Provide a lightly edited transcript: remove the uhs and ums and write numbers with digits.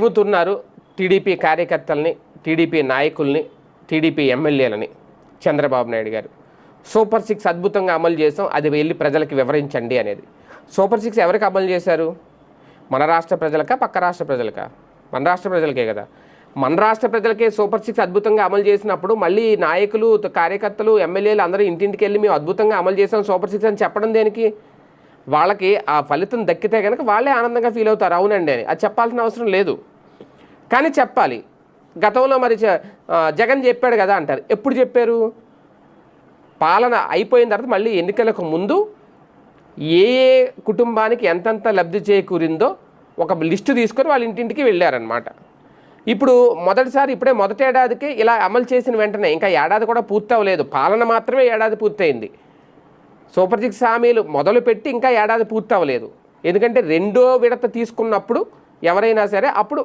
అడుగుతున్నారు టీడీపీ కార్యకర్తల్ని, టీడీపీ నాయకుల్ని, టీడీపీ ఎమ్మెల్యేలని చంద్రబాబు నాయుడు గారు. సూపర్ 6 అద్భుతంగా అమలు చేసాం, అది వెళ్ళి ప్రజలకు వివరించండి అనేది. సూపర్ 6 ఎవరికి అమలు చేశారు? మన రాష్ట్ర ప్రజలకా, పక్క రాష్ట్ర ప్రజలకా? మన రాష్ట్ర ప్రజలకే కదా. మన రాష్ట్ర ప్రజలకే సూపర్ 6 అద్భుతంగా అమలు చేసినప్పుడు మళ్ళీ నాయకులు, కార్యకర్తలు, ఎమ్మెల్యేలు అందరూ ఇంటింటికి వెళ్ళి మేము అద్భుతంగా అమలు చేసాం సూపర్ 6 అని చెప్పడం దేనికి? వాళ్ళకి ఆ ఫలితం దక్కితే కనుక వాళ్ళే ఆనందంగా ఫీల్ అవుతారు, అవునండి అని. అది చెప్పాల్సిన అవసరం లేదు, కానీ చెప్పాలి. గతంలో మరి జగన్ చెప్పాడు కదా అంటారు. ఎప్పుడు చెప్పారు? పాలన అయిపోయిన తర్వాత మళ్ళీ ఎన్నికలకు ముందు ఏ ఏ కుటుంబానికి ఎంతెంత లబ్ధి చేకూరిందో ఒక లిస్టు తీసుకొని వాళ్ళ ఇంటింటికి వెళ్ళారనమాట. ఇప్పుడు మొదటిసారి ఇప్పుడే మొదటేడాదికి ఇలా అమలు చేసిన వెంటనే, ఇంకా ఏడాది కూడా పూర్తి అవ్వలేదు, పాలన మాత్రమే ఏడాది పూర్తయింది. సూపర్ 6 హామీలు మొదలుపెట్టి ఇంకా ఏడాది పూర్తి అవ్వలేదు. ఎందుకంటే రెండో విడత తీసుకున్నప్పుడు ఎవరైనా సరే అప్పుడు